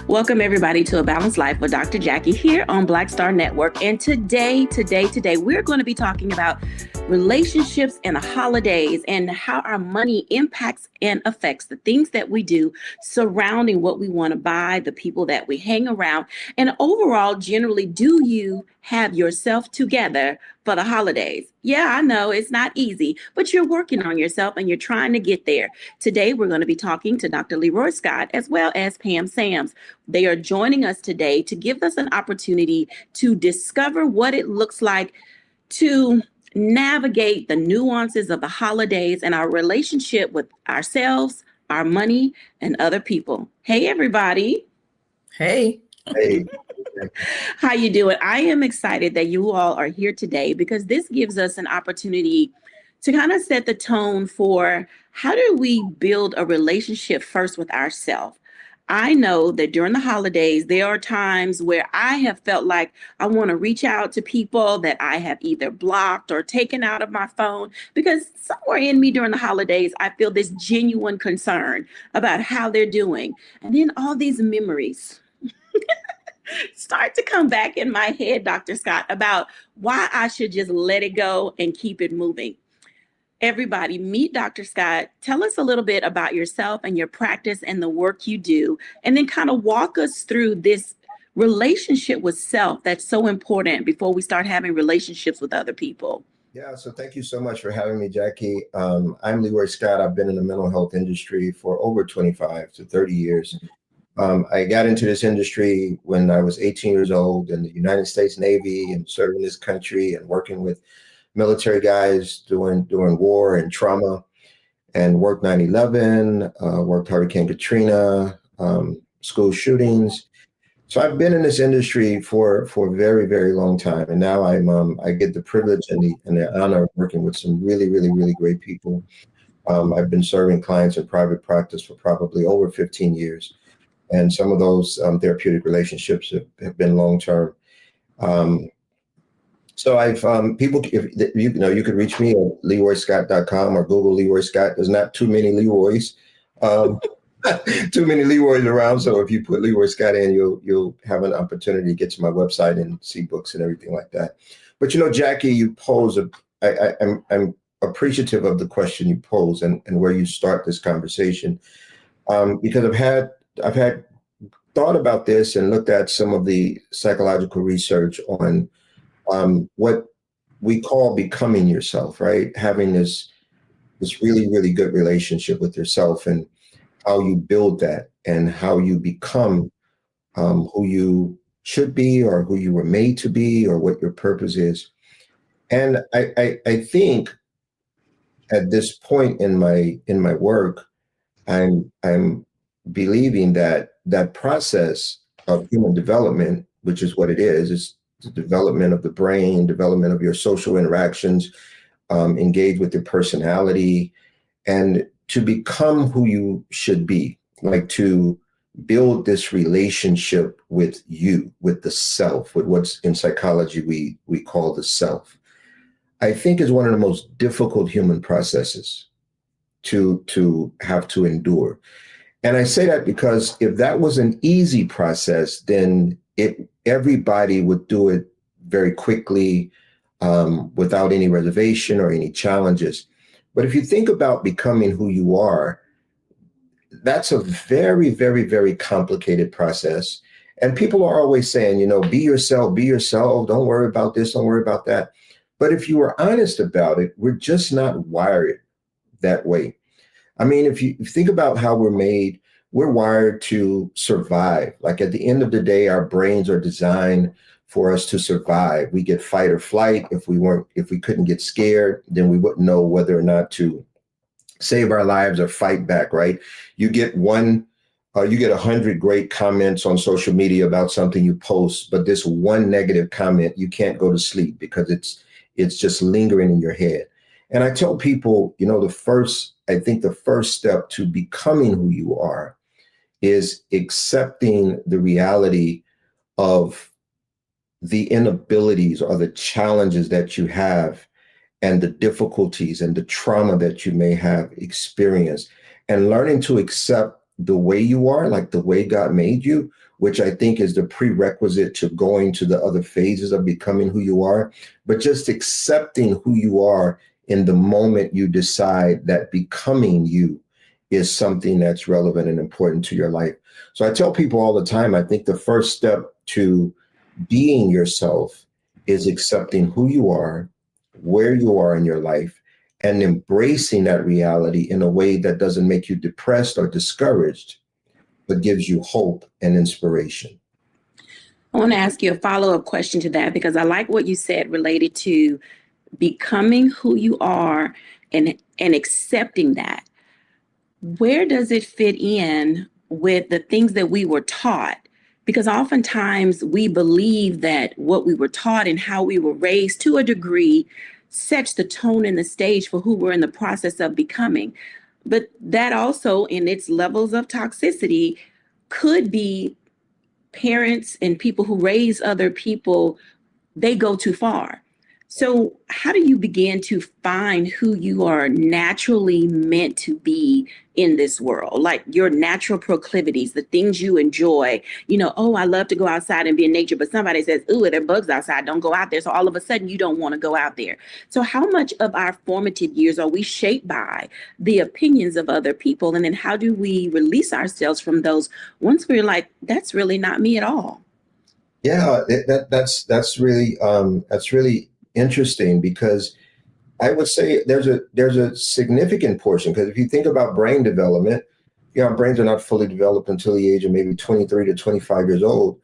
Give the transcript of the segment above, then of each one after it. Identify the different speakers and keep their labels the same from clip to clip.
Speaker 1: Welcome everybody to A Balanced Life with Dr. Jacquie here on Black Star Network. And today, we're going to be talking about relationships and the holidays and how our money impacts and affects the things that we do surrounding what we want to buy, the people that we hang around, and overall, generally, do you have yourself together for the holidays? Yeah, I know it's not easy, but you're working on yourself and you're trying to get there. Today, we're going to be talking to Dr. Leroy Scott as well as Pam Sams. They are joining us today to give us an opportunity to discover what it looks like to navigate the nuances of the holidays and our relationship with ourselves, our money, and other people. Hey, everybody.
Speaker 2: Hey.
Speaker 3: Hey.
Speaker 1: How you doing? I am excited that you all are here today because this gives us an opportunity to kind of set the tone for how do we build a relationship first with ourselves. I know that during the holidays, there are times where I have felt like I want to reach out to people that I have either blocked or taken out of my phone because somewhere in me during the holidays, I feel this genuine concern about how they're doing. And then all these memories start to come back in my head, Dr. Scott, about why I should just let it go and keep it moving. Everybody, meet Dr. Scott. Tell us a little bit about yourself and your practice and the work you do, and then kind of walk us through this relationship with self that's so important before we start having relationships with other people.
Speaker 3: Yeah, so thank you so much for having me, Jackie. I'm Leroy Scott. I've been in the mental health industry for over 25 to 30 years. I got into this industry when I was 18 years old in the United States Navy and serving this country and working with military guys during war and trauma, and worked 9/11, worked Hurricane Katrina, school shootings. So I've been in this industry for a very, very long time. And now I get the privilege and the honor of working with some really, really, really great people. I've been serving clients in private practice for probably over 15 years. And some of those therapeutic relationships have been long-term. So I've people, if you could reach me at leroyscott.com or Google Leroy Scott. There's not too many Leroys, too many Leroys around. So if you put Leroy Scott in, you'll have an opportunity to get to my website and see books and everything like that. But Jackie, you pose I'm appreciative of the question you pose and where you start this conversation, because I've had thought about this and looked at some of the psychological research on what we call becoming yourself, right? Having this really, really good relationship with yourself and how you build that and how you become who you should be or who you were made to be or what your purpose is. And I think at this point in my work, I'm believing that process of human development, which is what it is the development of the brain, development of your social interactions, engage with your personality, and to become who you should be, like to build this relationship with you, with the self, with what's in psychology we call the self, I think is one of the most difficult human processes to have to endure. And I say that because if that was an easy process, then everybody would do it very quickly, without any reservation or any challenges. But if you think about becoming who you are, that's a very, very, very complicated process. And people are always saying, be yourself, don't worry about this, don't worry about that. But if you were honest about it, we're just not wired that way. I mean, if you think about how we're made, we're wired to survive. Like at the end of the day, our brains are designed for us to survive. We get fight or flight. If we couldn't get scared, then we wouldn't know whether or not to save our lives or fight back, right? You get 100 great comments on social media about something you post, but this one negative comment, you can't go to sleep because it's just lingering in your head. And I tell people, I think the first step to becoming who you are is accepting the reality of the inabilities or the challenges that you have and the difficulties and the trauma that you may have experienced, and learning to accept the way you are, like the way God made you, which I think is the prerequisite to going to the other phases of becoming who you are, but just accepting who you are in the moment you decide that becoming you is something that's relevant and important to your life. So I tell people all the time, I think the first step to being yourself is accepting who you are, where you are in your life, and embracing that reality in a way that doesn't make you depressed or discouraged, but gives you hope and inspiration.
Speaker 1: I want to ask you a follow-up question to that, because I like what you said related to becoming who you are and accepting that. Where does it fit in with the things that we were taught? Because oftentimes we believe that what we were taught and how we were raised to a degree sets the tone and the stage for who we're in the process of becoming. But that also, in its levels of toxicity, could be parents and people who raise other people, they go too far. So how do you begin to find who you are naturally meant to be in this world? Like your natural proclivities, the things you enjoy, oh, I love to go outside and be in nature, but somebody says, ooh, there are bugs outside, don't go out there. So all of a sudden you don't want to go out there. So how much of our formative years are we shaped by the opinions of other people? And then how do we release ourselves from those once we're like, that's really not me at all?
Speaker 3: Yeah, that's really interesting, because I would say there's a significant portion, because if you think about brain development, our brains are not fully developed until the age of maybe 23 to 25 years old.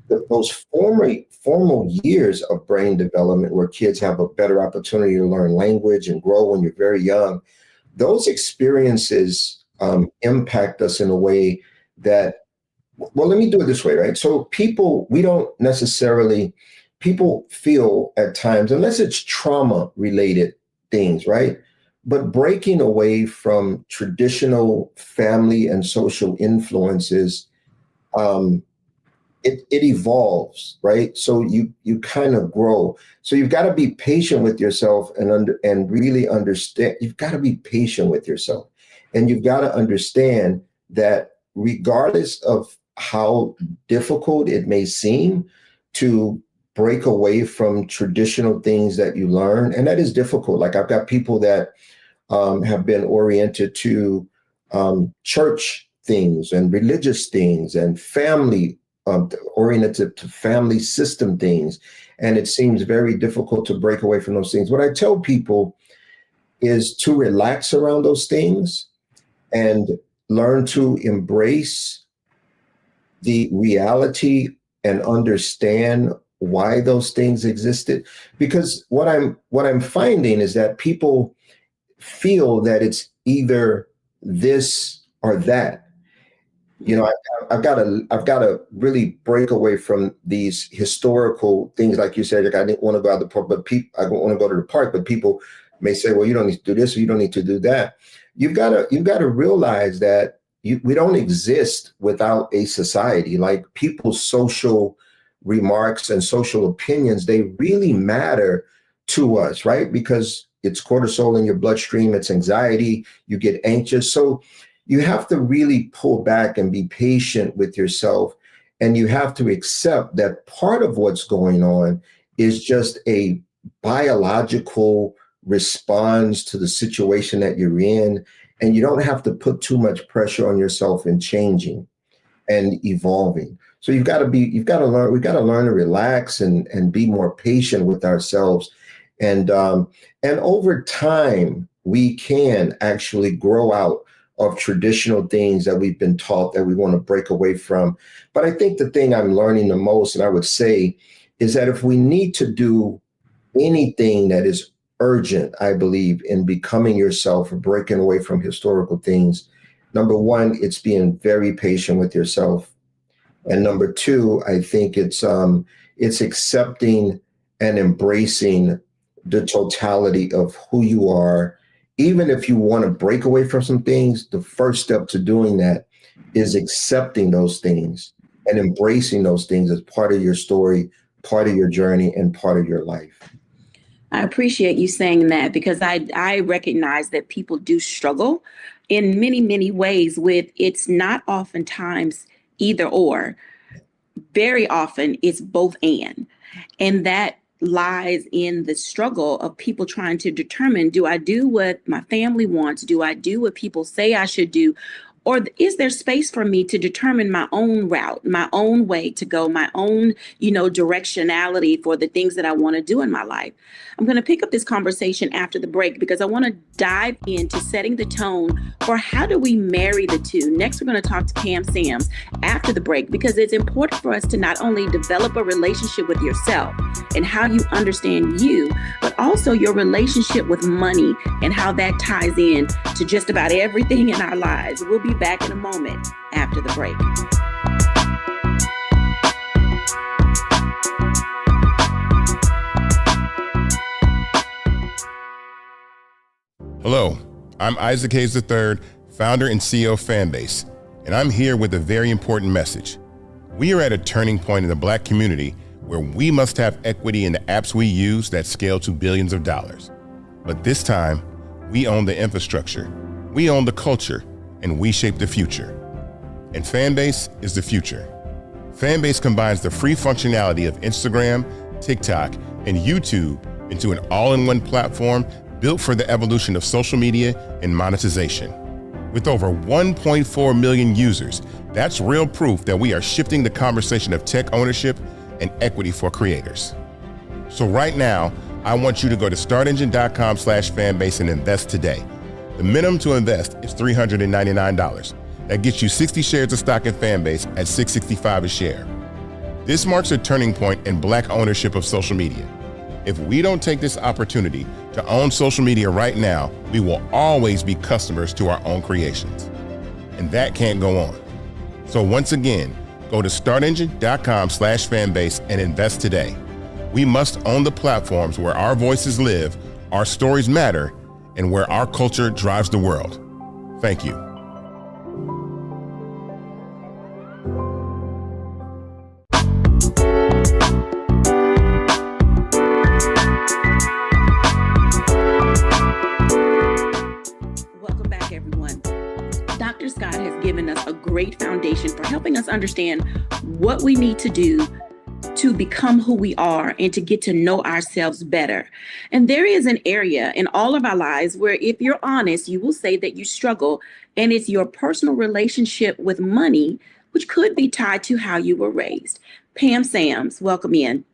Speaker 3: Those formal years of brain development, where kids have a better opportunity to learn language and grow when you're very young, those experiences impact us in a way that, well, let me do it this way, right? So people feel at times, unless it's trauma related things, right? But breaking away from traditional family and social influences, it evolves, right? So you kind of grow. So you've got to be patient with yourself and really understand. You've got to be patient with yourself, and you've got to understand that regardless of how difficult it may seem to break away from traditional things that you learn, and that is difficult. Like I've got people that have been oriented to church things and religious things and family oriented to family system things, and it seems very difficult to break away from those things. What I tell people is to relax around those things and learn to embrace the reality and understand why those things existed. Because what I'm finding is that people feel that it's either this or that. I've got to really break away from these historical things, like you said. Like, I didn't want to go out the park, but I don't want to go to the park. But people may say, "Well, you don't need to do this, or you don't need to do that." You've got to realize that we don't exist without a society. Like, people's social remarks and social opinions, they really matter to us, right? Because it's cortisol in your bloodstream, it's anxiety, you get anxious. So you have to really pull back and be patient with yourself. And you have to accept that part of what's going on is just a biological response to the situation that you're in. And you don't have to put too much pressure on yourself in changing and evolving. So we've got to learn to relax and be more patient with ourselves. And over time, we can actually grow out of traditional things that we've been taught that we want to break away from. But I think the thing I'm learning the most, and I would say, is that if we need to do anything that is urgent, I believe, in becoming yourself or breaking away from historical things, number one, it's being very patient with yourself. And number two, I think it's accepting and embracing the totality of who you are. Even if you want to break away from some things, the first step to doing that is accepting those things and embracing those things as part of your story, part of your journey, and part of your life.
Speaker 1: I appreciate you saying that, because I recognize that people do struggle in many, many ways with, it's not oftentimes either or. Very often it's both and. And that lies in the struggle of people trying to determine, do I do what my family wants? Do I do what people say I should do? Or is there space for me to determine my own route, my own way to go, my own, directionality for the things that I want to do in my life? I'm going to pick up this conversation after the break because I want to dive into setting the tone for how do we marry the two. Next, we're going to talk to Pam Sams after the break because it's important for us to not only develop a relationship with yourself and how you understand you, but also your relationship with money and how that ties in to just about everything in our lives. We'll be back in a moment after the break.
Speaker 2: Hello, I'm Isaac Hayes III, founder and CEO of Fanbase, and I'm here with a very important message. We are at a turning point in the Black community where we must have equity in the apps we use that scale to billions of dollars. But this time, we own the infrastructure, we own the culture, and we shape the future. And Fanbase is the future. Fanbase combines the free functionality of Instagram, TikTok, and YouTube into an all-in-one platform built for the evolution of social media and monetization. With over 1.4 million users, that's real proof that we are shifting the conversation of tech ownership and equity for creators. So right now, I want you to go to startengine.com/fanbase and invest today. The minimum to invest is $399. That gets you 60 shares of stock in Fanbase at $665 a share. This marks a turning point in Black ownership of social media. If we don't take this opportunity to own social media right now, we will always be customers to our own creations. And that can't go on. So once again, go to startengine.com/fanbase and invest today. We must own the platforms where our voices live, our stories matter, and where our culture drives the world. Thank you.
Speaker 1: Welcome back, everyone. Dr. Scott has given us a great foundation for helping us understand what we need to do to become who we are and to get to know ourselves better. And there is an area in all of our lives where, if you're honest, you will say that you struggle, and it's your personal relationship with money, which could be tied to how you were raised. Pam Sams, welcome in.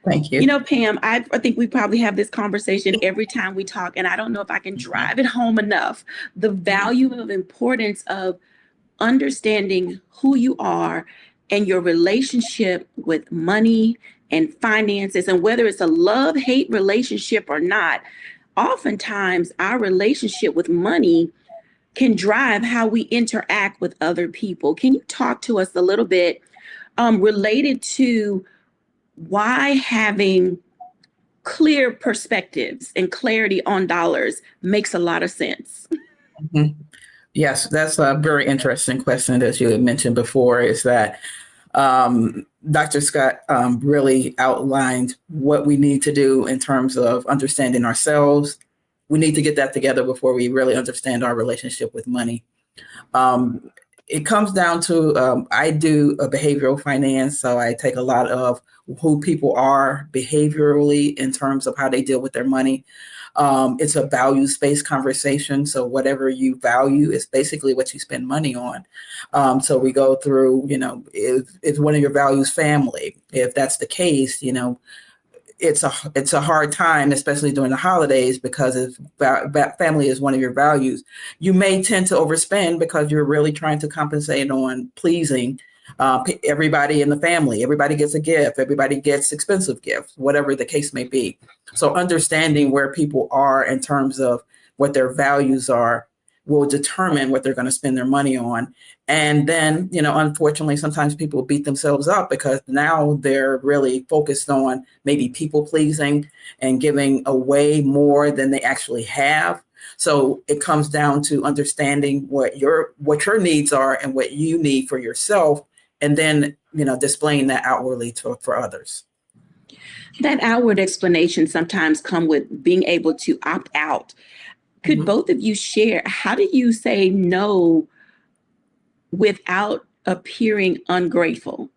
Speaker 4: Thank you.
Speaker 1: Pam, I think we probably have this conversation every time we talk, and I don't know if I can drive it home enough. The value of importance of understanding who you are and your relationship with money and finances, and whether it's a love-hate relationship or not, oftentimes our relationship with money can drive how we interact with other people. Can you talk to us a little bit related to why having clear perspectives and clarity on dollars makes a lot of sense?
Speaker 4: Mm-hmm. Yes, that's a very interesting question that you had mentioned before, is that Dr. Scott really outlined what we need to do in terms of understanding ourselves. We need to get that together before we really understand our relationship with money. It comes down to, I do a behavioral finance, so I take a lot of who people are behaviorally in terms of how they deal with their money. It's a values-based conversation. So whatever you value is basically what you spend money on. So we go through, if one of your values family, if that's the case, it's a hard time, especially during the holidays, because if family is one of your values, you may tend to overspend because you're really trying to compensate on pleasing everybody in the family. Everybody gets a gift. Everybody gets expensive gifts, whatever the case may be. So understanding where people are in terms of what their values are will determine what they're going to spend their money on. And then, unfortunately, sometimes people beat themselves up because now they're really focused on maybe people pleasing and giving away more than they actually have. So it comes down to understanding what your needs are and what you need for yourself, and then, displaying that outwardly for others.
Speaker 1: That outward explanation sometimes come with being able to opt out. Could both of you share, how do you say no without appearing ungrateful.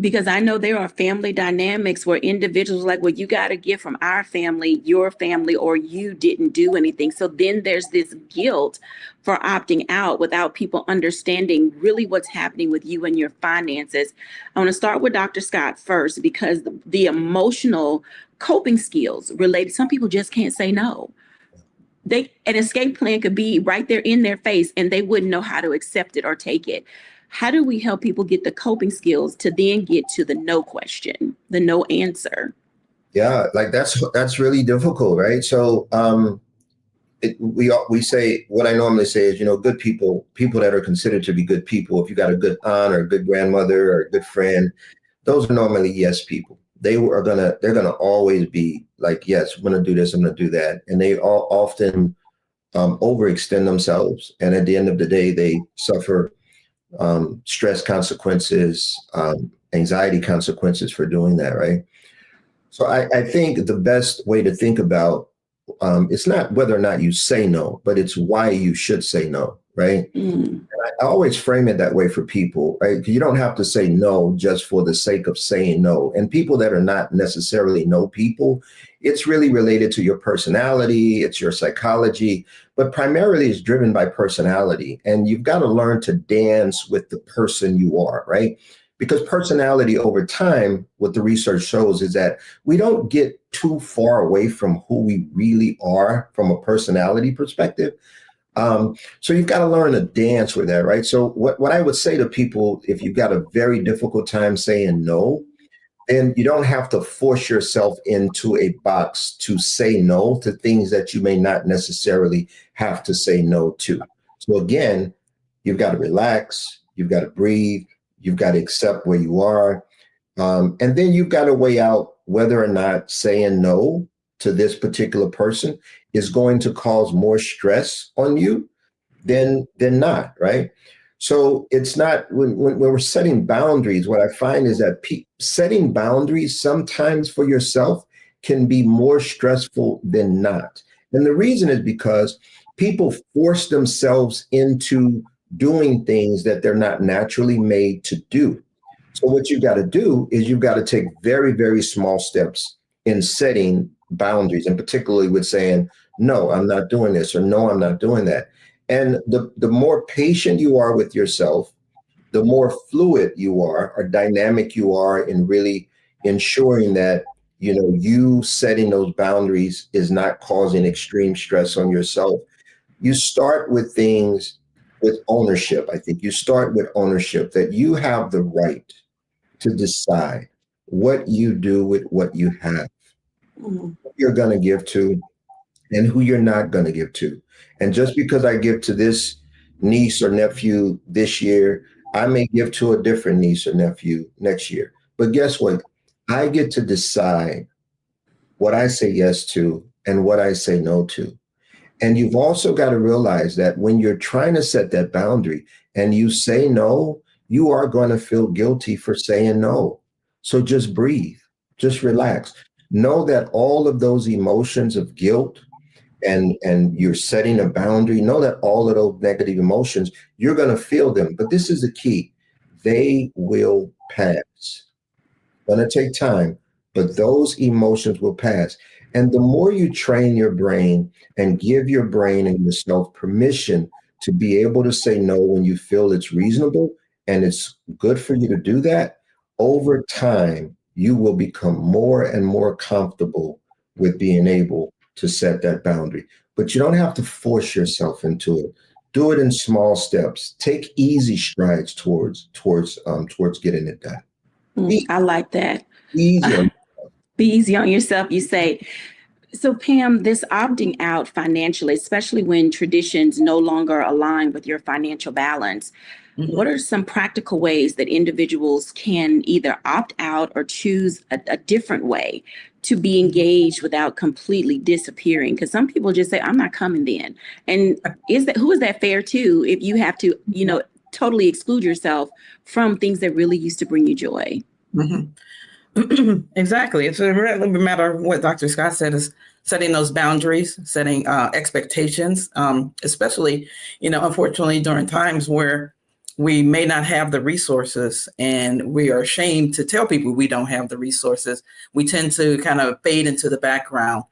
Speaker 1: Because I know there are family dynamics where individuals are like, well, you got to get from our family, your family, or you didn't do anything. So then there's this guilt for opting out without people understanding really what's happening with you and your finances. I want to start with Dr. Scott first, because the emotional coping skills related, some people just can't say no. An escape plan could be right there in their face and they wouldn't know how to accept it or take it. How do we help people get the coping skills to then get to the no question, the no answer?
Speaker 3: Yeah, like that's really difficult, right? So we say, what I normally say is, good people that are considered to be good people, if you got a good aunt or a good grandmother or a good friend, those are normally yes people. They're gonna always be like, yes, I'm gonna do this, I'm gonna do that, and they all often overextend themselves, and at the end of the day, they suffer stress consequences, anxiety consequences for doing that, right? So I think the best way to think about it's not whether or not you say no, but it's why you should say no, right? And I always frame it that way for people, right? You don't have to say no just for the sake of saying no. And people that are not necessarily no people, it's really related to your personality, it's your psychology, but primarily it's driven by personality. And you've got to learn to dance with the person you are, right? Because personality over time, what the research shows is that we don't get too far away from who we really are from a personality perspective. So you've got to learn to dance with that, right? So what I would say to people, if you've got a very difficult time saying no, then you don't have to force yourself into a box to say no to things that you may not necessarily have to say no to. So again, you've got to relax, you've got to breathe, you've got to accept where you are. And then you've got to weigh out whether or not saying no to this particular person is going to cause more stress on you than not, right? So it's not, when we're setting boundaries, what I find is that setting boundaries sometimes for yourself can be more stressful than not. And the reason is because people force themselves into doing things that they're not naturally made to do. So what you've got to do is you've got to take very, very small steps in setting boundaries, and particularly with saying, no, I'm not doing this, or no, I'm not doing that. And the more patient you are with yourself, the more fluid you are or dynamic you are in really ensuring that, you setting those boundaries is not causing extreme stress on yourself. You start with things with ownership. I think you start with ownership, that you have the right to decide what you do with what you have, who you're going to give to and who you're not going to give to. And just because I give to this niece or nephew this year, I may give to a different niece or nephew next year. But guess what? I get to decide what I say yes to and what I say no to. And you've also got to realize that when you're trying to set that boundary and you say no, you are going to feel guilty for saying no. So just breathe, just relax. Know that all of those emotions of guilt and you're setting a boundary, know that all of those negative emotions, you're going to feel them. But this is the key. They will pass. It's going to take time, but those emotions will pass. And the more you train your brain and give your brain and yourself permission to be able to say no when you feel it's reasonable and it's good for you to do that, over time, you will become more and more comfortable with being able to set that boundary. But you don't have to force yourself into it. Do it in small steps. Take easy strides towards getting it done.
Speaker 1: I like that.
Speaker 3: Easy.
Speaker 1: Be easy on yourself, you say. So Pam, this opting out financially, especially when traditions no longer align with your financial balance, what are some practical ways that individuals can either opt out or choose a different way to be engaged without completely disappearing? Because some people just say, I'm not coming then. And who is that fair to if you have to, totally exclude yourself from things that really used to bring you joy?
Speaker 4: Exactly. It's a matter of what Dr. Scott said, is setting those boundaries, setting expectations, especially, unfortunately, during times where we may not have the resources, and we are ashamed to tell people we don't have the resources. We tend to kind of fade into the background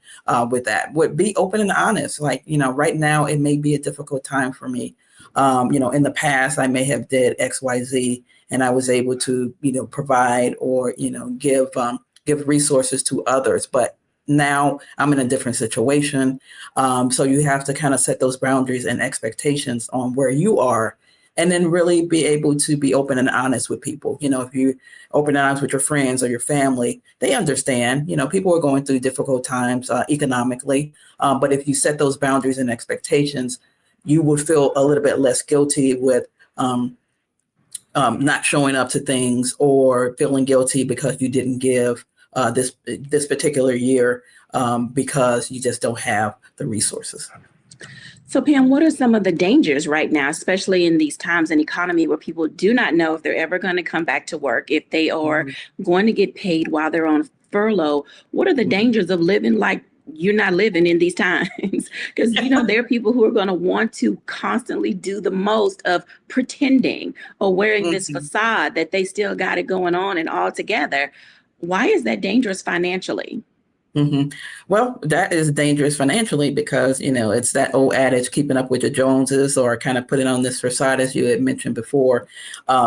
Speaker 4: with that. Would be open and honest. Like, right now it may be a difficult time for me. In the past I may have did XYZ, and I was able to, provide or, give resources to others. But now I'm in a different situation. So you have to kind of set those boundaries and expectations on where you are, and then really be able to be open and honest with people. If you open and honest with your friends or your family, they understand. People are going through difficult times economically. But if you set those boundaries and expectations, you would feel a little bit less guilty with not showing up to things, or feeling guilty because you didn't give this particular year because you just don't have the resources.
Speaker 1: So Pam, what are some of the dangers right now, especially in these times in economy where people do not know if they're ever going to come back to work, if they are going to get paid while they're on furlough? What are the dangers of living like you're not living in these times? Because, there are people who are going to want to constantly do the most of pretending or wearing this facade that they still got it going on and all together. Why is that dangerous financially?
Speaker 4: Well, that is dangerous financially because, it's that old adage, keeping up with the Joneses, or kind of putting on this facade, as you had mentioned before,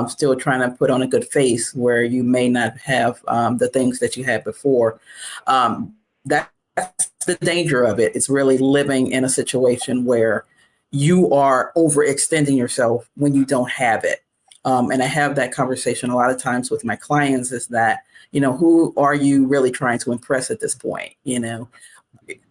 Speaker 4: still trying to put on a good face where you may not have the things that you had before. That's the danger of it. It's really living in a situation where you are overextending yourself when you don't have it. And I have that conversation a lot of times with my clients, is that, who are you really trying to impress at this point?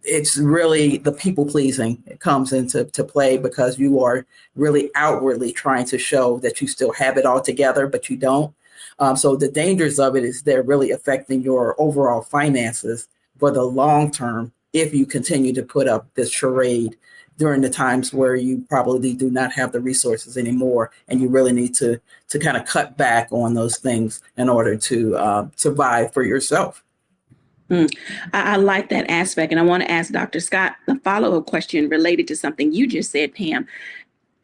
Speaker 4: It's really the people pleasing. It comes into play because you are really outwardly trying to show that you still have it all together, but you don't. So the dangers of it is they're really affecting your overall finances for the long term if you continue to put up this charade during the times where you probably do not have the resources anymore, and you really need to kind of cut back on those things in order to survive for yourself.
Speaker 1: I like that aspect. And I want to ask Dr. Scott a follow-up question related to something you just said, Pam.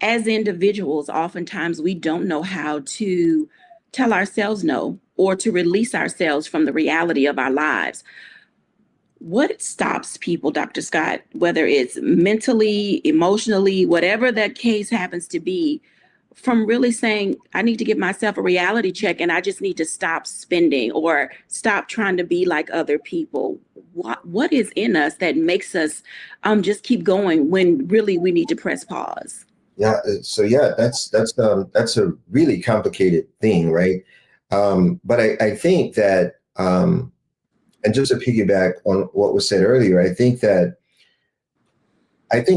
Speaker 1: As individuals, oftentimes we don't know how to tell ourselves no, or to release ourselves from the reality of our lives. What stops people, Dr. Scott, whether it's mentally, emotionally, whatever that case happens to be, from really saying, I need to give myself a reality check and I just need to stop spending or stop trying to be like other people? What is in us that makes us just keep going when really we need to press pause?
Speaker 3: Yeah. So yeah, that's a really complicated thing, right? But I think that, and just to piggyback on what was said earlier, I think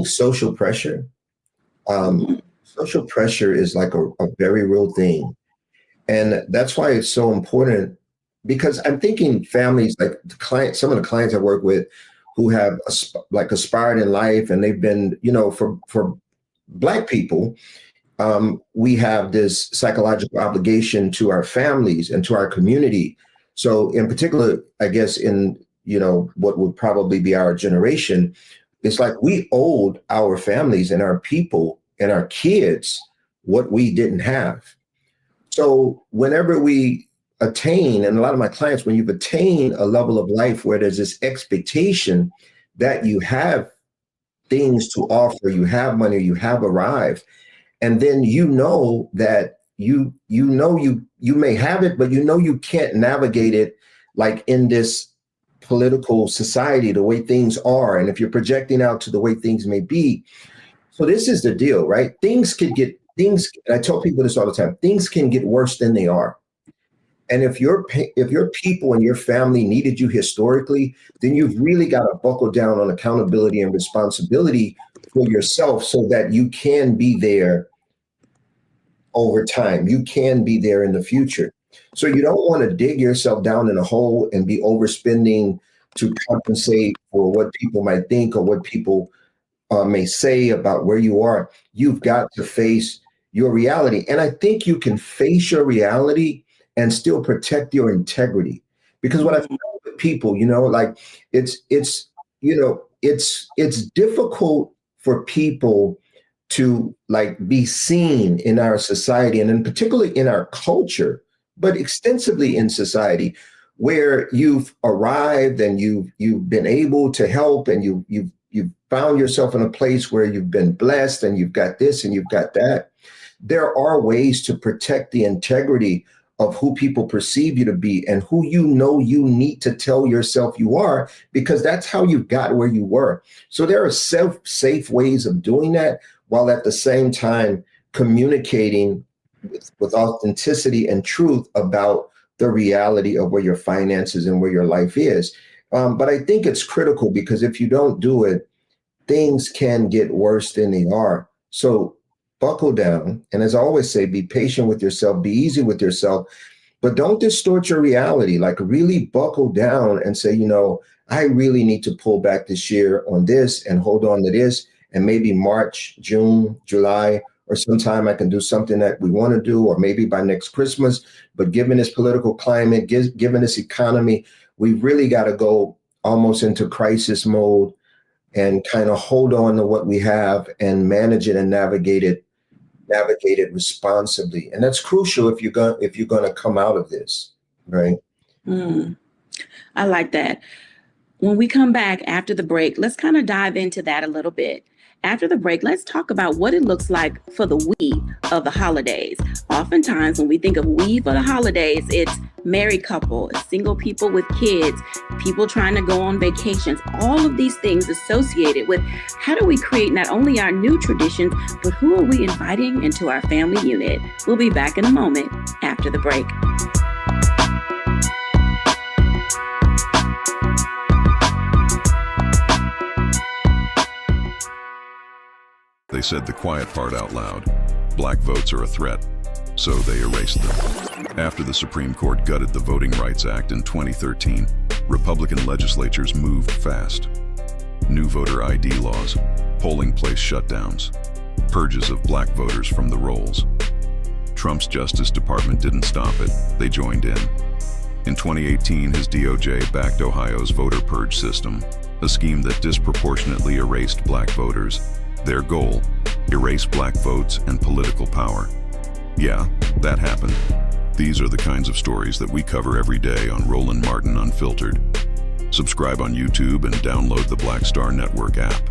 Speaker 3: social pressure, social pressure is like a very real thing. And that's why it's so important, because I'm thinking families, like some of the clients I work with who have aspired in life, and they've been, for Black people, we have this psychological obligation to our families and to our community. So in particular, I guess in, what would probably be our generation, it's like we owed our families and our people and our kids what we didn't have. So whenever we attain, and a lot of my clients, when you've attained a level of life where there's this expectation that you have things to offer, you have money, you have arrived, and then that you may have it, but you can't navigate it like in this political society, the way things are. And if you're projecting out to the way things may be. So this is the deal, right? And I tell people this all the time, things can get worse than they are. And if your people and your family needed you historically, then you've really got to buckle down on accountability and responsibility for yourself so that you can be there over time. You can be there in the future. So you don't want to dig yourself down in a hole and be overspending to compensate for what people might think or what people may say about where you are. You've got to face your reality. And I think you can face your reality and still protect your integrity. Because what I found with people, it's difficult for people to like be seen in our society, and in particularly in our culture, but extensively in society, where you've arrived and you've been able to help, and you've found yourself in a place where you've been blessed, and you've got this and you've got that. There are ways to protect the integrity of who people perceive you to be, and who you need to tell yourself you are, because that's how you got where you were. So there are safe ways of doing that, while at the same time communicating with authenticity and truth about the reality of where your finances and where your life is. But I think it's critical, because if you don't do it, things can get worse than they are. So buckle down. And as I always say, be patient with yourself, be easy with yourself, but don't distort your reality. Like, really buckle down and say, I really need to pull back this year on this and hold on to this. And maybe March, June, July, or sometime I can do something that we want to do, or maybe by next Christmas. But given this political climate, given this economy, we really got to go almost into crisis mode and kind of hold on to what we have and manage it and navigate it responsibly. And that's crucial if you're going to come out of this, right?
Speaker 1: I like that. When we come back after the break, let's kind of dive into that a little bit. After the break, let's talk about what it looks like for the we of the holidays. Oftentimes, when we think of we for the holidays, it's married couple, single people with kids, people trying to go on vacations, all of these things associated with how do we create not only our new traditions, but who are we inviting into our family unit? We'll be back in a moment after the break.
Speaker 5: They said the quiet part out loud. Black votes are a threat, so they erased them. After the Supreme Court gutted the Voting Rights Act in 2013, Republican legislatures moved fast. New voter ID laws, polling place shutdowns, purges of black voters from the rolls. Trump's Justice Department didn't stop it, they joined in. In 2018, his DOJ backed Ohio's voter purge system, a scheme that disproportionately erased black voters. Their goal, erase black votes and political power. Yeah, that happened. These are the kinds of stories that we cover every day on Roland Martin Unfiltered. Subscribe on YouTube and download the Black Star Network app.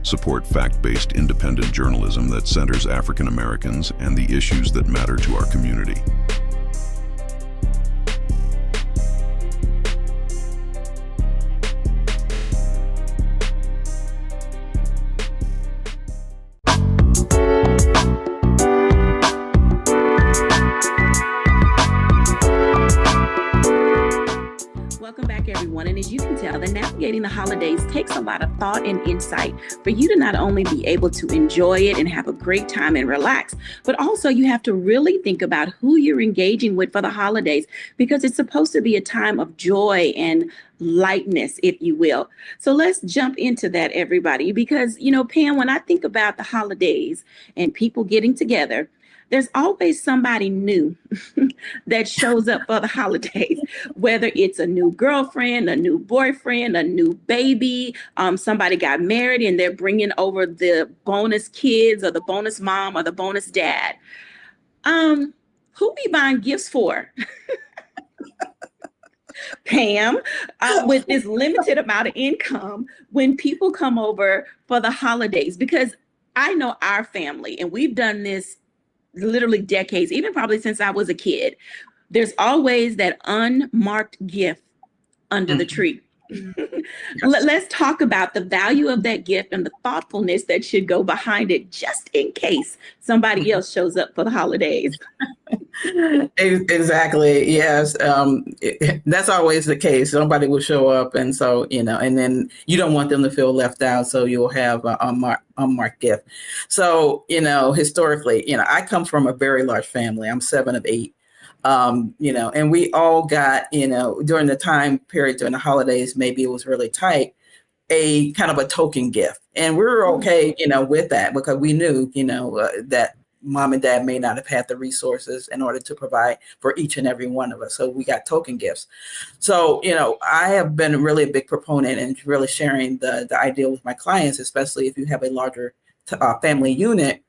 Speaker 5: Support fact-based independent journalism that centers African Americans and the issues that matter to our community.
Speaker 1: Welcome back, everyone. And as you can tell, that navigating the holidays takes a lot of thought and insight for you to not only be able to enjoy it and have a great time and relax, but also you have to really think about who you're engaging with for the holidays, because it's supposed to be a time of joy and lightness, if you will. So let's jump into that, everybody, because, Pam, when I think about the holidays and people getting together, there's always somebody new that shows up for the holidays, whether it's a new girlfriend, a new boyfriend, a new baby, somebody got married and they're bringing over the bonus kids or the bonus mom or the bonus dad. Who be buying gifts for? Pam, with this limited amount of income, when people come over for the holidays, because I know our family, and we've done this literally decades, even probably since I was a kid, there's always that unmarked gift under the tree. Let's talk about the value of that gift and the thoughtfulness that should go behind it, just in case somebody else shows up for the holidays.
Speaker 4: Exactly. Yes. That's always the case. Somebody will show up. And so, and then you don't want them to feel left out. So you'll have an unmarked gift. So, historically, I come from a very large family. I'm 7 of 8. And we all got, during the time period, during the holidays, maybe it was really tight, a kind of a token gift. And we were okay, with that, because we knew, that mom and dad may not have had the resources in order to provide for each and every one of us. So we got token gifts. So, I have been really a big proponent and really sharing the idea with my clients, especially if you have a larger family unit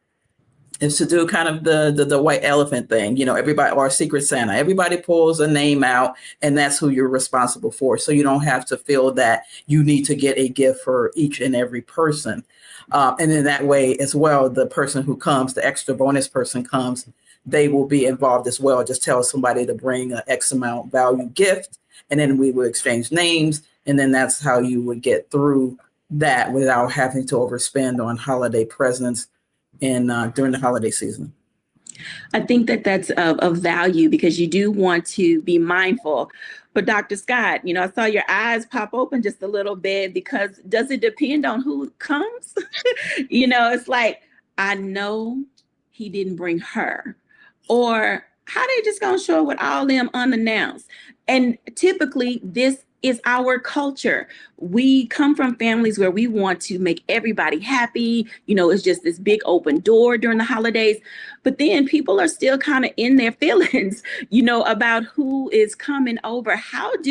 Speaker 4: is to do kind of the white elephant thing, everybody, or Secret Santa. Everybody pulls a name out, and that's who you're responsible for. So you don't have to feel that you need to get a gift for each and every person. And in that way as well, the person who comes, the extra bonus person comes, they will be involved as well. Just tell somebody to bring an X amount value gift, and then we will exchange names. And then that's how you would get through that without having to overspend on holiday presents and during the holiday season.
Speaker 1: I think that that's of value because you do want to be mindful. But Dr. Scott, I saw your eyes pop open just a little bit, because does it depend on who comes? It's like, I know he didn't bring her, or how they just gonna show up with all them unannounced? And typically this is our culture. We come from families where we want to make everybody happy. It's just this big open door during the holidays. But then people are still kind of in their feelings, about who is coming over. Help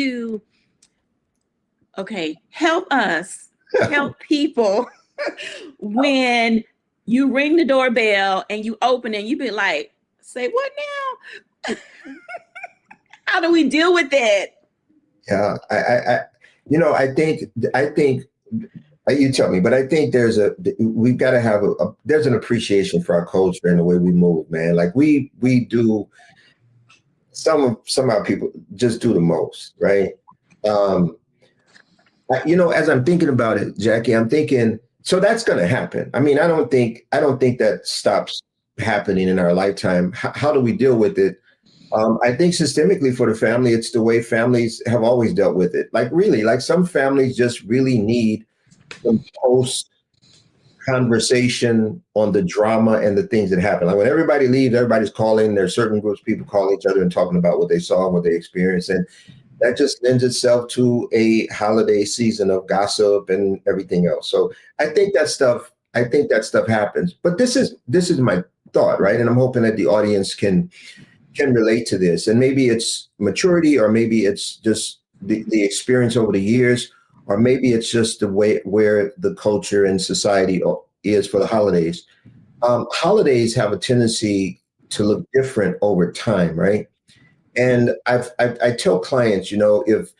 Speaker 1: us, help people when you ring the doorbell and you open and you be like, say what now? How do we deal with that?
Speaker 3: Yeah, I think you tell me, but I think we've got to have there's an appreciation for our culture and the way we move, man. Like we do, some of our people just do the most, right? As I'm thinking about it, Jackie, I'm thinking, so that's going to happen. I mean, I don't think that stops happening in our lifetime. How do we deal with it? I think systemically for the family, it's the way families have always dealt with it. Like really, like some families just really need some post conversation on the drama and the things that happen. Like when everybody leaves, everybody's calling. There's certain groups of people calling each other and talking about what they saw, what they experienced. And that just lends itself to a holiday season of gossip and everything else. So I think that stuff happens. But this is my thought, right? And I'm hoping that the audience can relate to this, and maybe it's maturity, or maybe it's just the experience over the years, or maybe it's just the way where the culture and society is for the holidays. Holidays have a tendency to look different over time, right? And I tell clients, if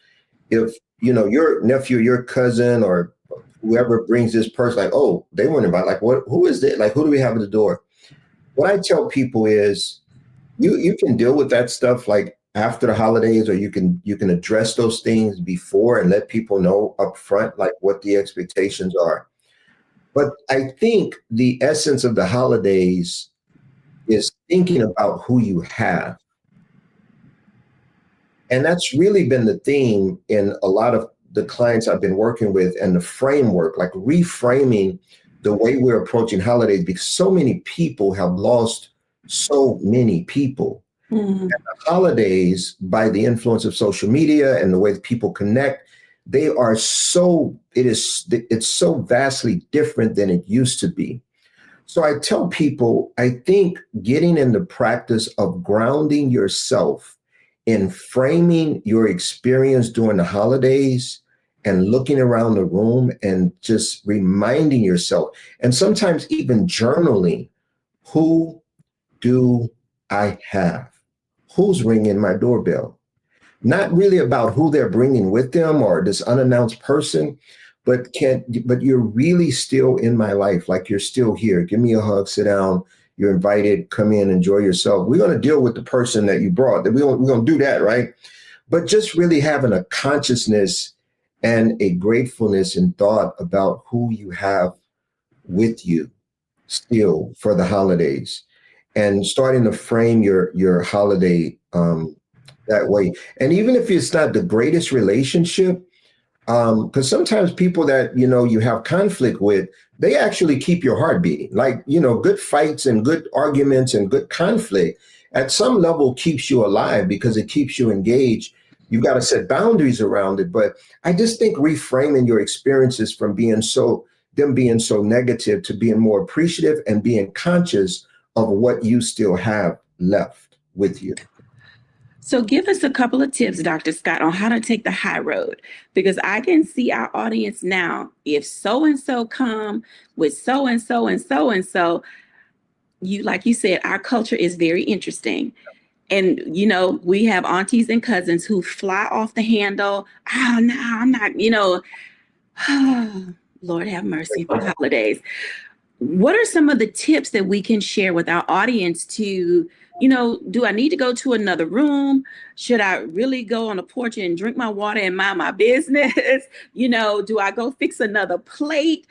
Speaker 3: your nephew, your cousin, or whoever brings this person, like, oh, they weren't invited, like, who is it? Like, who do we have at the door? What I tell people is, you can deal with that stuff like after the holidays, or you can address those things before and let people know up front, like what the expectations are. But I think the essence of the holidays is thinking about who you have. And that's really been the theme in a lot of the clients I've been working with, and the framework, like reframing the way we're approaching holidays, because so many people have lost so many people. Mm-hmm. And the holidays, by the influence of social media and the way that people connect, it's so vastly different than it used to be. So I tell people, I think getting in the practice of grounding yourself in framing your experience during the holidays and looking around the room and just reminding yourself, and sometimes even journaling, who do I have? Who's ringing my doorbell? Not really about who they're bringing with them or this unannounced person, but you're really still in my life. Like, you're still here. Give me a hug, sit down. You're invited, come in, enjoy yourself. We're going to deal with the person that you brought. We're going to do that, right? But just really having a consciousness and a gratefulness and thought about who you have with you still for the holidays, and starting to frame your holiday that way. And even if it's not the greatest relationship, because sometimes people that, you have conflict with, they actually keep your heart beating. Like, good fights and good arguments and good conflict at some level keeps you alive because it keeps you engaged. You've got to set boundaries around it. But I just think reframing your experiences from being so negative to being more appreciative and being conscious of what you still have left with you.
Speaker 1: So give us a couple of tips, Dr. Scott, on how to take the high road, because I can see our audience now. If so-and-so come with so-and-so and so-and-so, like you said, our culture is very interesting. And, we have aunties and cousins who fly off the handle. Oh, no, I'm not, Lord have mercy for holidays. What are some of the tips that we can share with our audience to, do I need to go to another room? Should I really go on the porch and drink my water and mind my business? Do I go fix another plate?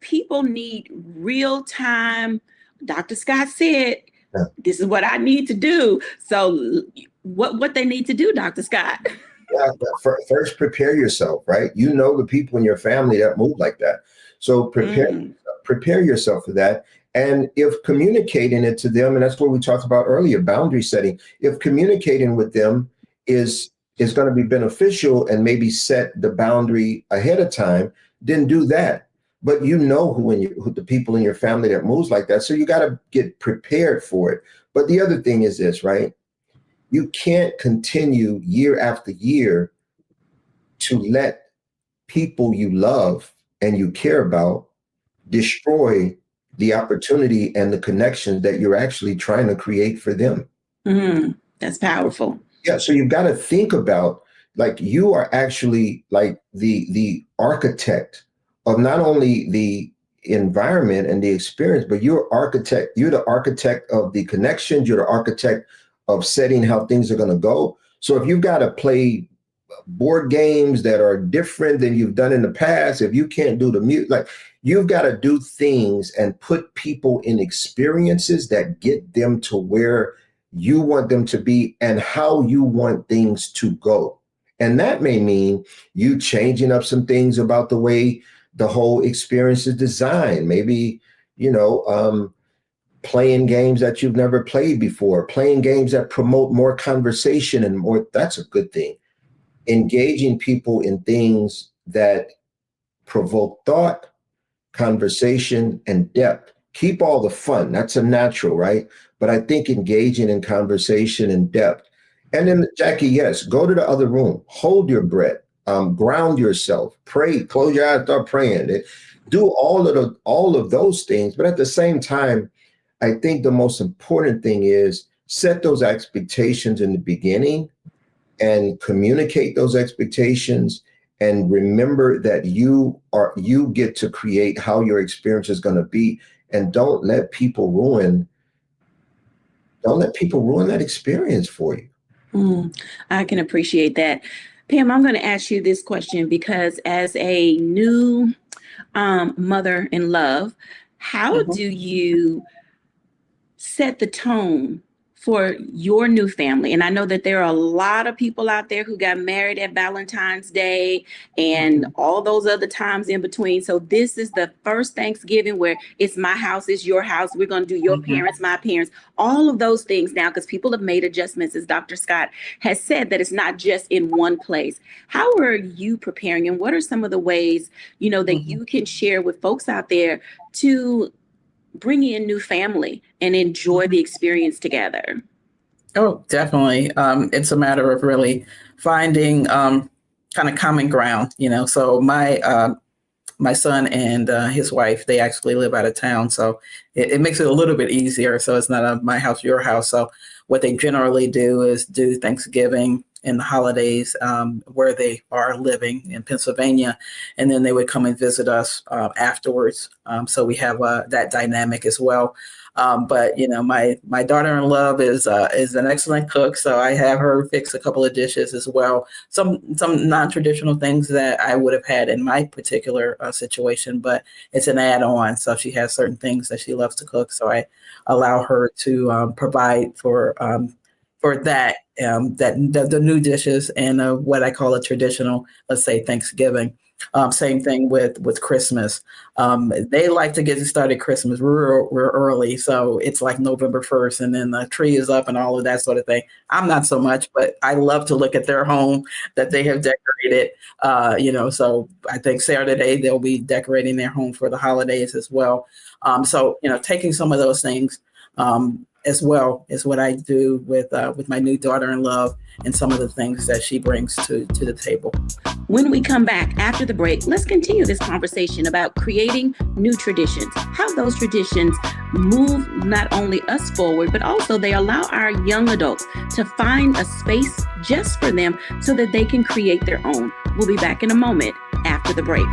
Speaker 1: People need real time. Dr. Scott said, this is what I need to do. So what they need to do, Dr. Scott?
Speaker 3: Yeah, first prepare yourself, right? The people in your family that move like that. So prepare yourself for that. And if communicating it to them, and that's what we talked about earlier, boundary setting, if communicating with them is going to be beneficial and maybe set the boundary ahead of time, then do that. But who the people in your family that moves like that. So you got to get prepared for it. But the other thing is this, right? You can't continue year after year to let people you love and you care about destroy the opportunity and the connection that you're actually trying to create for them.
Speaker 1: That's powerful.
Speaker 3: Yeah. So you've got to think about, like, you are actually like the architect of not only the environment and the experience, but you're the architect of the connections. You're the architect of setting how things are going to go. So if you've got to play board games that are different than you've done in the past, if you can't do the music, like, you've got to do things and put people in experiences that get them to where you want them to be and how you want things to go. And that may mean you changing up some things about the way the whole experience is designed. Maybe, playing games that you've never played before, playing games that promote more conversation and more. That's a good thing. Engaging people in things that provoke thought, conversation, and depth. Keep all the fun. That's a natural, right? But I think engaging in conversation and depth. And then, Jackie, yes, go to the other room, hold your breath, ground yourself, pray, close your eyes, start praying. Do all of those things. But at the same time, I think the most important thing is set those expectations in the beginning and communicate those expectations, and remember that you get to create how your experience is going to be, and don't let people ruin that experience for you.
Speaker 1: I can appreciate that. Pam, I'm going to ask you this question because as a new mother in love, how do you set the tone for your new family? And I know that there are a lot of people out there who got married at Valentine's Day and all those other times in between. So this is the first Thanksgiving where it's my house, it's your house. We're going to do your parents, my parents, all of those things now, because people have made adjustments, as Dr. Scott has said, that it's not just in one place. How are you preparing, and what are some of the ways, that you can share with folks out there to bring in new family and enjoy the experience together?
Speaker 4: Oh, definitely. It's a matter of really finding kind of common ground, So my son and his wife, they actually live out of town. So it makes it a little bit easier. So it's not a my house, your house. So what they generally do is do Thanksgiving and the holidays where they are living in Pennsylvania. And then they would come and visit us afterwards. So we have that dynamic as well. But my daughter-in-law is an excellent cook, so I have her fix a couple of dishes as well. Some non-traditional things that I would have had in my particular situation, but it's an add-on. So she has certain things that she loves to cook, so I allow her to provide for that the new dishes and what I call a traditional, let's say, Thanksgiving. Same thing with Christmas. They like to get started Christmas real early. So it's like November 1st and then the tree is up and all of that sort of thing. I'm not so much, but I love to look at their home that they have decorated. So I think Saturday they'll be decorating their home for the holidays as well. So taking some of those things as well as what I do with my new daughter-in-law and some of the things that she brings to the table.
Speaker 1: When we come back after the break, let's continue this conversation about creating new traditions, how those traditions move not only us forward, but also they allow our young adults to find a space just for them so that they can create their own. We'll be back in a moment after the break.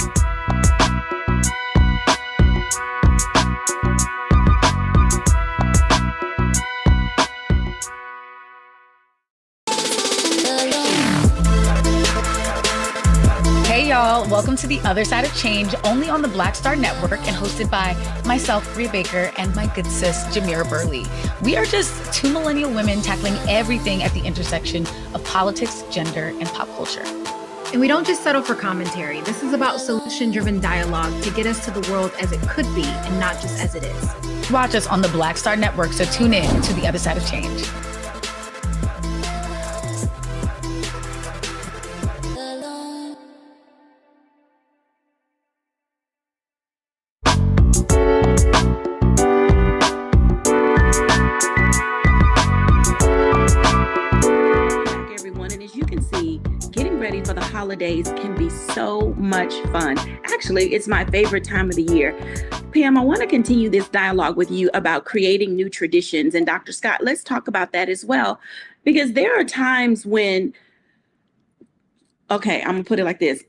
Speaker 6: Hey y'all, welcome to The Other Side of Change, only on the Black Star Network and hosted by myself, Bria Baker, and my good sis, Jamira Burley. We are just two millennial women tackling everything at the intersection of politics, gender, and pop culture.
Speaker 7: And we don't just settle for commentary. This is about solution-driven dialogue to get us to the world as it could be and not just as it is.
Speaker 6: Watch us on the Black Star Network, so tune in to The Other Side of Change.
Speaker 1: For the holidays can be so much fun. Actually, it's my favorite time of the year. Pam, I want to continue this dialogue with you about creating new traditions. And Dr. Scott, let's talk about that as well. Because there are times when, okay, I'm going to put it like this.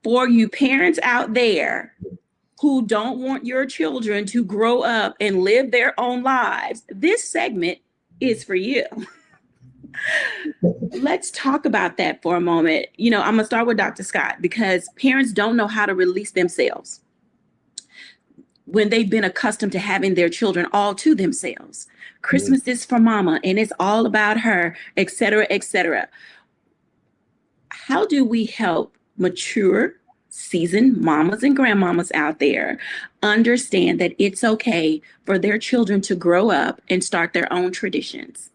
Speaker 1: For you parents out there who don't want your children to grow up and live their own lives, this segment is for you. Let's talk about that for a moment. I'm going to start with Dr. Scott, because parents don't know how to release themselves when they've been accustomed to having their children all to themselves. Christmas is for mama and it's all about her, et cetera, et cetera. How do we help mature, seasoned mamas and grandmamas out there understand that it's okay for their children to grow up and start their own traditions?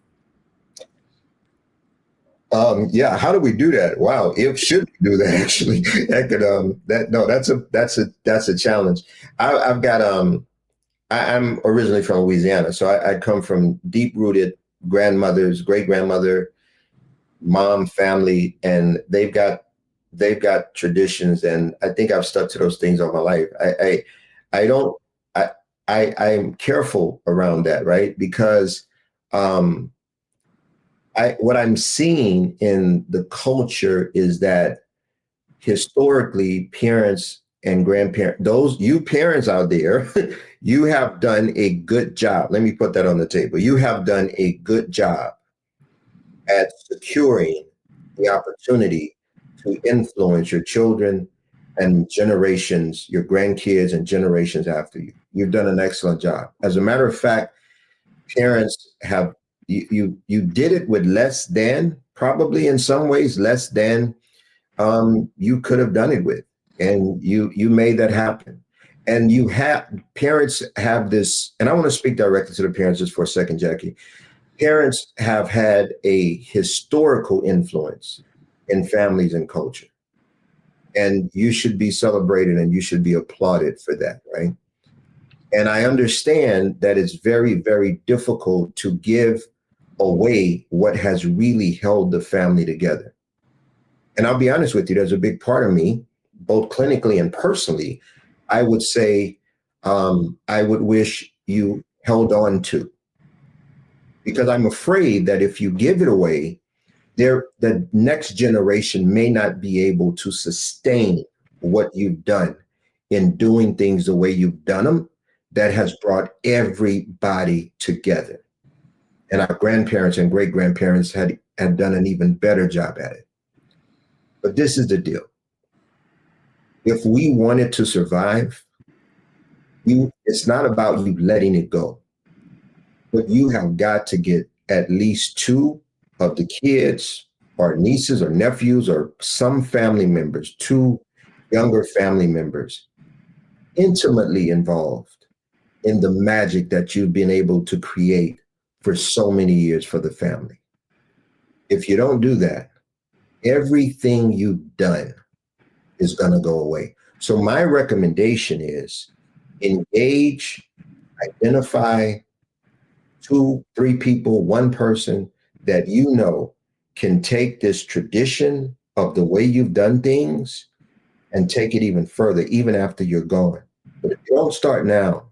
Speaker 3: How do we do that? Wow, should we do that? Actually, that's a challenge. I'm originally from Louisiana, so I come from deep-rooted grandmothers, great grandmother, mom family, and they've got traditions, and I think I've stuck to those things all my life. I'm careful around that, right? Because what I'm seeing in the culture is that historically, parents and grandparents, those you parents out there, you have done a good job. Let me put that on the table. You have done a good job at securing the opportunity to influence your children and generations, your grandkids and generations after you. You've done an excellent job. As a matter of fact, parents have you did it with less than, probably in some ways less than you could have done it with, and you made that happen. And parents have this, and I want to speak directly to the parents just for a second, Jacquie. Parents have had a historical influence in families and culture, and you should be celebrated and you should be applauded for that, right? And I understand that it's very, very difficult to give away what has really held the family together. And I'll be honest with you, there's a big part of me, both clinically and personally, I would say I would wish you held on to. Because I'm afraid that if you give it away, the next generation may not be able to sustain what you've done in doing things the way you've done them. That has brought everybody together. And our grandparents and great-grandparents had done an even better job at it. But this is the deal. If we wanted to survive, it's not about you letting it go. But you have got to get at least two of the kids or nieces or nephews or some family members, two younger family members, intimately involved in the magic that you've been able to create for so many years for the family. If you don't do that, everything you've done is going to go away. So my recommendation is engage, identify, 2, 3 people, one person that you know can take this tradition of the way you've done things and take it even further, even after you're gone. But if you don't start now,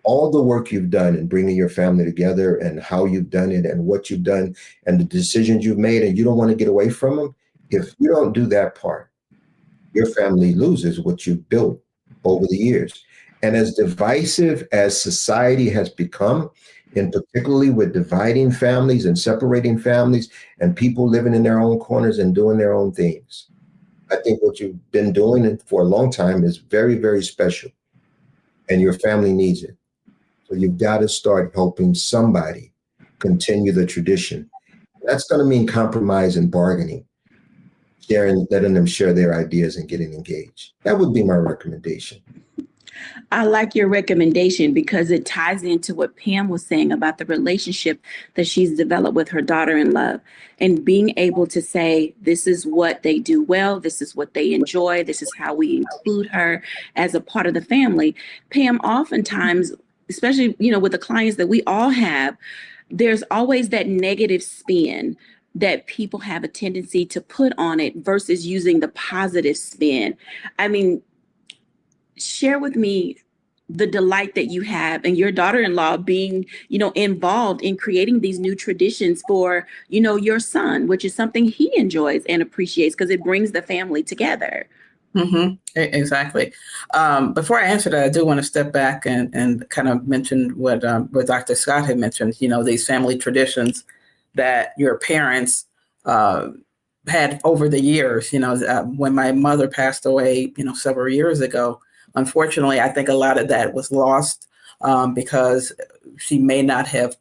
Speaker 3: all the work you've done in bringing your family together and how you've done it and what you've done and the decisions you've made, and you don't want to get away from them, if you don't do that part, your family loses what you've built over the years. And as divisive as society has become, and particularly with dividing families and separating families and people living in their own corners and doing their own things, I think what you've been doing for a long time is very, very special, and your family needs it. So you've got to start helping somebody continue the tradition. That's going to mean compromise and bargaining, letting them share their ideas and getting engaged. That would be my recommendation.
Speaker 1: I like your recommendation because it ties into what Pam was saying about the relationship that she's developed with her daughter-in-law, and being able to say, this is what they do well, this is what they enjoy, this is how we include her as a part of the family. Pam, oftentimes, especially, with the clients that we all have, there's always that negative spin that people have a tendency to put on it versus using the positive spin. I mean, share with me the delight that you have and your daughter-in-law being, involved in creating these new traditions for, your son, which is something he enjoys and appreciates because it brings the family together.
Speaker 4: Mm-hmm. Exactly. Before I answer that, I do want to step back and kind of mention what Dr. Scott had mentioned, these family traditions that your parents had over the years. When my mother passed away, several years ago, unfortunately, I think a lot of that was lost because she may not have,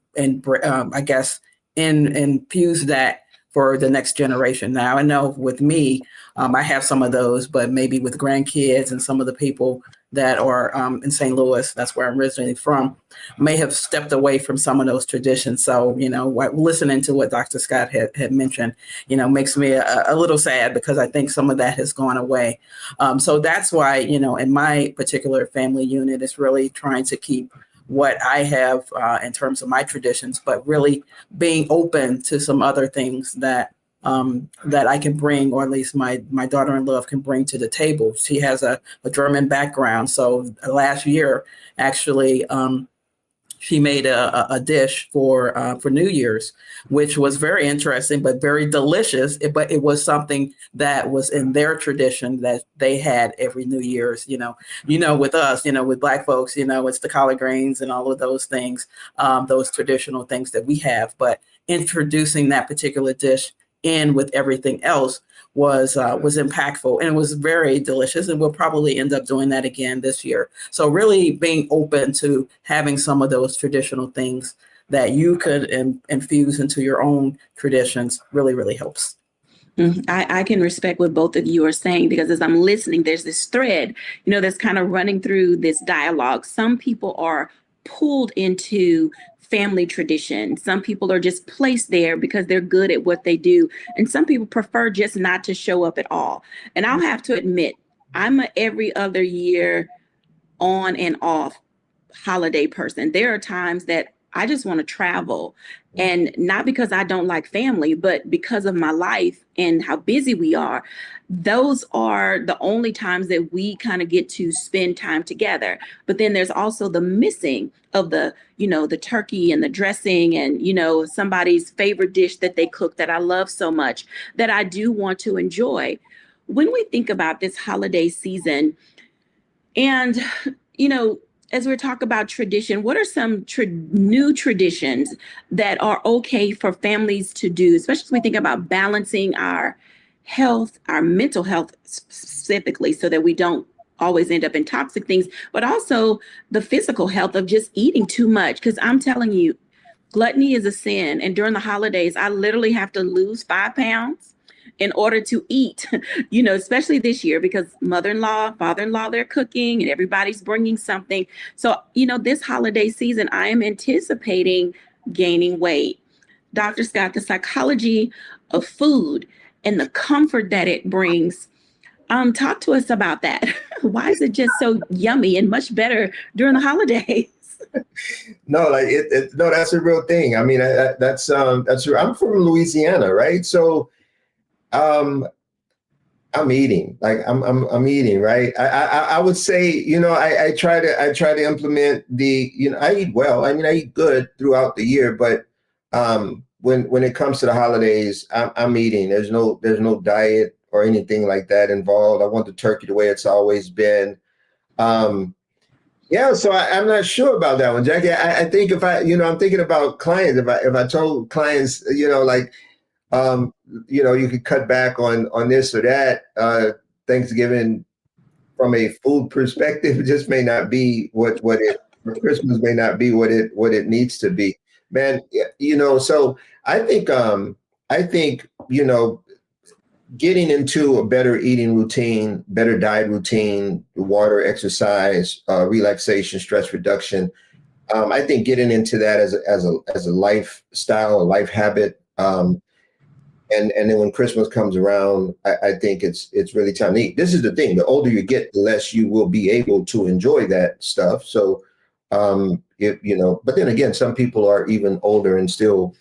Speaker 4: infused that for the next generation. Now, I know with me, I have some of those, but maybe with grandkids and some of the people that are in St. Louis, that's where I'm originally from, may have stepped away from some of those traditions. So, listening to what Dr. Scott had mentioned, makes me a little sad because I think some of that has gone away. So that's why, in my particular family unit, it's really trying to keep what I have in terms of my traditions, but really being open to some other things that I can bring, or at least my daughter-in-law can bring to the table. She has a German background. So last year, actually, she made a dish for New Year's, which was very interesting, but very delicious. But it was something that was in their tradition that they had every New Year's. With us, with Black folks, it's the collard greens and all of those things, those traditional things that we have. But introducing that particular dish in with everything else was impactful, and it was very delicious, and we'll probably end up doing that again this year. So really being open to having some of those traditional things that you could infuse into your own traditions really, really helps.
Speaker 1: I can respect what both of you are saying, because as I'm listening, there's this thread, that's kind of running through this dialogue. Some people are pulled into family tradition. Some people are just placed there because they're good at what they do. And some people prefer just not to show up at all. And I'll have to admit, I'm a every other year on and off holiday person. There are times that I just want to travel, and not because I don't like family, but because of my life and how busy we are. Those are the only times that we kind of get to spend time together. But then there's also the missing of the turkey and the dressing and, somebody's favorite dish that they cook that I love so much that I do want to enjoy. When we think about this holiday season and, as we talk about tradition, what are some new traditions that are okay for families to do, especially as we think about balancing our health, our mental health specifically, so that we don't always end up in toxic things, but also the physical health of just eating too much? Because I'm telling you, gluttony is a sin. And during the holidays, I literally have to lose 5 pounds in order to eat, especially this year, because mother-in-law, father-in-law, they're cooking and everybody's bringing something. So, this holiday season, I am anticipating gaining weight. Dr. Scott, the psychology of food and the comfort that it brings. Talk to us about that. Why is it just so yummy and much better during the holidays?
Speaker 3: No, like no, that's a real thing. I mean, that's I'm from Louisiana, right? So, um, I'm eating, like I'm eating, right? I would say, I try to implement I eat well. I mean, I eat good throughout the year, but when it comes to the holidays, I'm eating. There's no diet or anything like that involved. I want the turkey the way it's always been. Um, yeah, so I'm not sure about that one, Jackie. I think if I'm thinking about clients. If I told clients, like, um, you could cut back on this or that. Thanksgiving from a food perspective just may not be what it or Christmas may not be what it needs to be. Man, so I think getting into a better eating routine, better diet routine, water, exercise, relaxation, stress reduction. I think getting into that as a lifestyle, a life habit. And then when Christmas comes around, I think it's really time to eat. This is the thing: the older you get, the less you will be able to enjoy that stuff. So, but then again, some people are even older and still,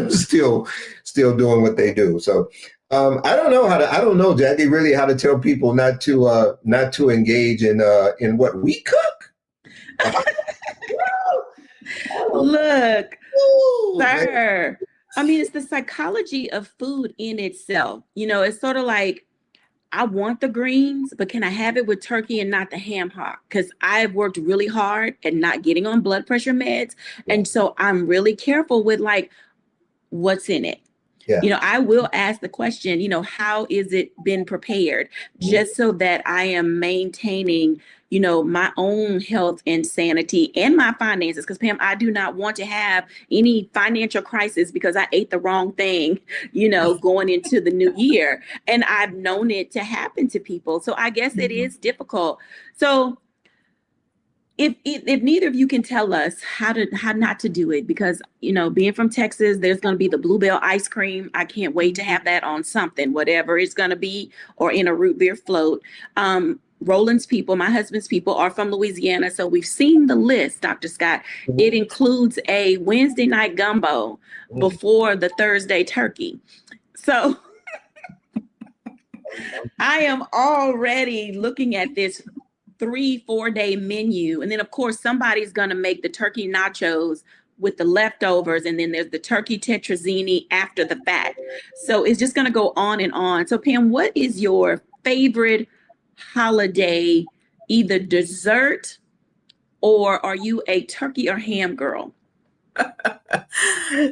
Speaker 3: still doing what they do. So, I don't know, Jackie, really how to tell people not to engage in what we cook.
Speaker 1: Look,
Speaker 3: Ooh, man.
Speaker 1: sir. I mean, it's the psychology of food in itself. It's sort of like I want the greens, but can I have it with turkey and not the ham hock? Because I've worked really hard at not getting on blood pressure meds. And so I'm really careful with like what's in it.
Speaker 3: Yeah.
Speaker 1: I will ask the question, how is it been prepared? Just so that I am maintaining, my own health and sanity and my finances. Because Pam, I do not want to have any financial crisis because I ate the wrong thing, going into the new year. And I've known it to happen to people. So I guess it is difficult. So if neither of you can tell us how not to do it, because being from Texas, there's going to be the Bluebell ice cream. I can't wait to have that on something, whatever it's going to be, or in a root beer float. Roland's people, my husband's people, are from Louisiana, so we've seen the list, Dr. Scott. It includes a Wednesday night gumbo before the Thursday turkey. So I am already looking at this 3-4 day menu. And then of course somebody's going to make the turkey nachos with the leftovers. And then there's the turkey tetrazzini after the fact. So it's just going to go on and on. So Pam, what is your favorite holiday, either dessert, or are you a turkey or ham girl?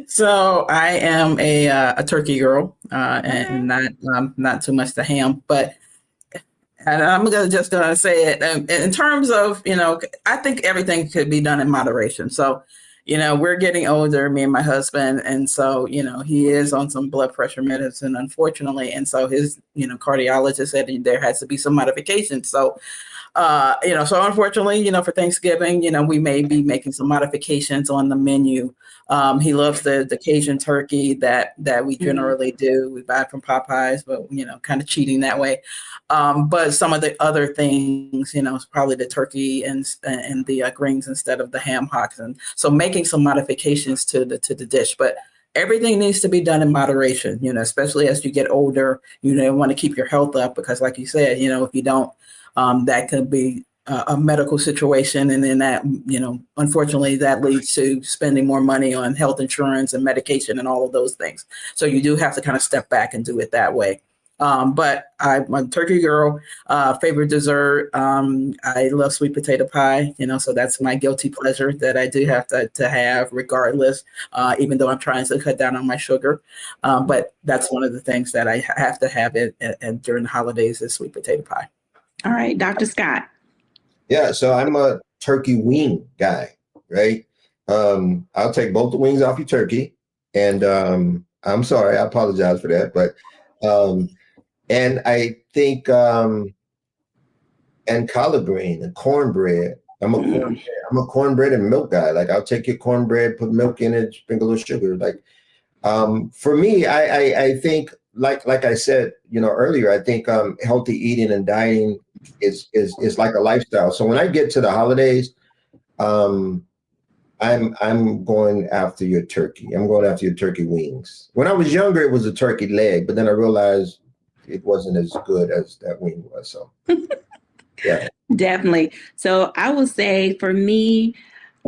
Speaker 4: So I am a turkey girl, and not too much the ham, but and I'm just gonna say it in terms of, I think everything could be done in moderation. So, we're getting older, me and my husband, and so, he is on some blood pressure medicine, unfortunately, and so his, cardiologist said there has to be some modifications. So, so unfortunately, for Thanksgiving, we may be making some modifications on the menu. He loves the Cajun turkey that we generally do. We buy it from Popeyes, but, kind of cheating that way. But some of the other things, is probably the turkey and the greens instead of the ham hocks. And so making some modifications to the dish, but everything needs to be done in moderation, especially as you get older. You want to keep your health up because, like you said, if you don't, that could be a medical situation. And then that, unfortunately, that leads to spending more money on health insurance and medication and all of those things. So you do have to kind of step back and do it that way. But I'm a turkey girl. Favorite dessert, I love sweet potato pie, so that's my guilty pleasure that I do have to have regardless, even though I'm trying to cut down on my sugar. But that's one of the things that I have to have it during the holidays is sweet potato pie.
Speaker 1: All right, Dr. Scott.
Speaker 3: Yeah, so I'm a turkey wing guy, right? I'll take both the wings off your turkey, and I'm sorry, I apologize for that, but and I think and collard green and cornbread. I'm a cornbread and milk guy. Like I'll take your cornbread, put milk in it, sprinkle a little sugar. Like for me, I think like I said, earlier, I think healthy eating and dieting is like a lifestyle. So when I get to the holidays, I'm going after your turkey. I'm going after your turkey wings. When I was younger, it was a turkey leg, but then I realized it wasn't as good as that wing was. So, yeah.
Speaker 1: Definitely. So I will say for me,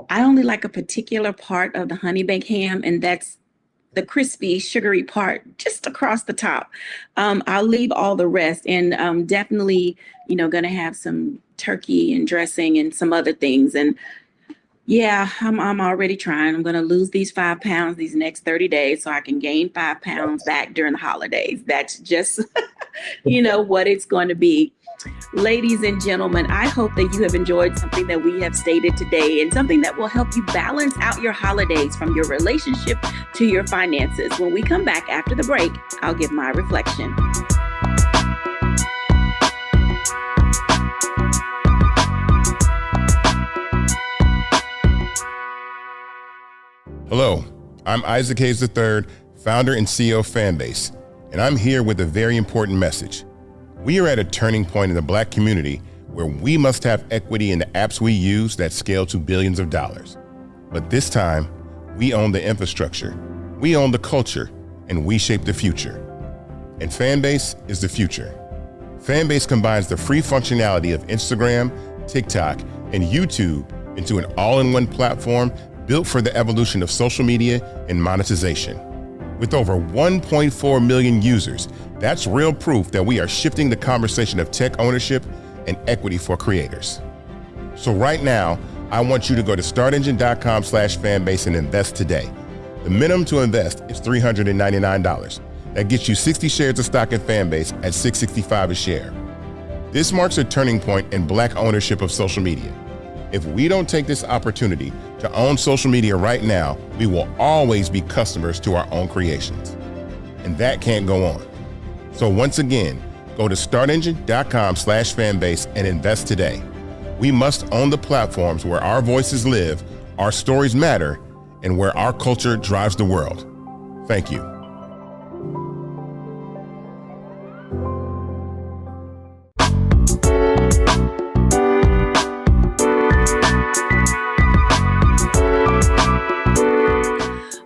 Speaker 1: I only like a particular part of the honey baked ham, and that's the crispy, sugary part just across the top. I'll leave all the rest, and definitely, going to have some turkey and dressing and some other things. And yeah, I'm already trying. I'm going to lose these 5 pounds these next 30 days so I can gain 5 pounds back during the holidays. That's just, what it's going to be. Ladies and gentlemen, I hope that you have enjoyed something that we have stated today and something that will help you balance out your holidays from your relationship to your finances. When we come back after the break, I'll give my reflection.
Speaker 2: Hello, I'm Isaac Hayes III, founder and CEO of Fanbase, and I'm here with a very important message. We are at a turning point in the Black community where we must have equity in the apps we use that scale to billions of dollars. But this time, we own the infrastructure, we own the culture, and we shape the future. And Fanbase is the future. Fanbase combines the free functionality of Instagram, TikTok, and YouTube into an all-in-one platform built for the evolution of social media and monetization. With over 1.4 million users, that's real proof that we are shifting the conversation of tech ownership and equity for creators. So right now, I want you to go to startengine.com/fanbase and invest today. The minimum to invest is $399. That gets you 60 shares of stock in Fanbase at $665 a share. This marks a turning point in Black ownership of social media. If we don't take this opportunity to own social media right now, we will always be customers to our own creations. And that can't go on. So once again, go to startengine.com/fanbase and invest today. We must own the platforms where our voices live, our stories matter, and where our culture drives the world. Thank you.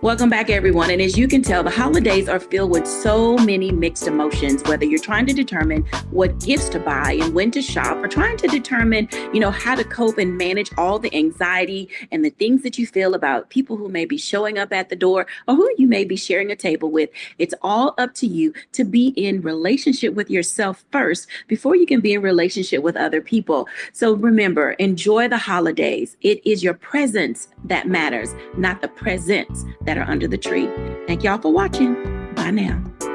Speaker 1: Welcome back, everyone. And as you can tell, the holidays are filled with so many mixed emotions, whether you're trying to determine what gifts to buy and when to shop, or trying to determine, how to cope and manage all the anxiety and the things that you feel about people who may be showing up at the door or who you may be sharing a table with. It's all up to you to be in relationship with yourself first before you can be in relationship with other people. So remember, enjoy the holidays. It is your presence that matters, not the presents that are under the tree. Thank y'all for watching. Bye now.